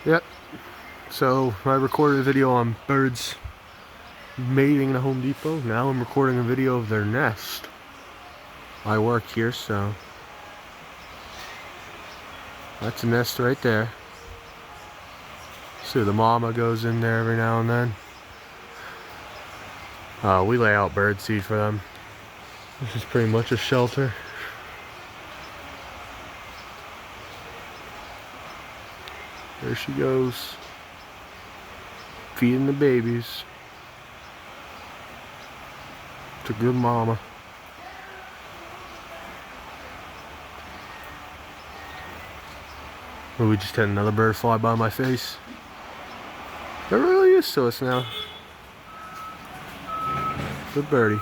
Yep. So I recorded a video on birds mating in a Home Depot. Now I'm recording a video of their nest. I work here, so that's a nest right there. See, the mama goes in there every now and then. We lay out bird seed for them. This is pretty much a shelter. There she goes, feeding the babies. It's a good mama. Well, we just had another bird fly by my face. They're really used to us now. Good birdie.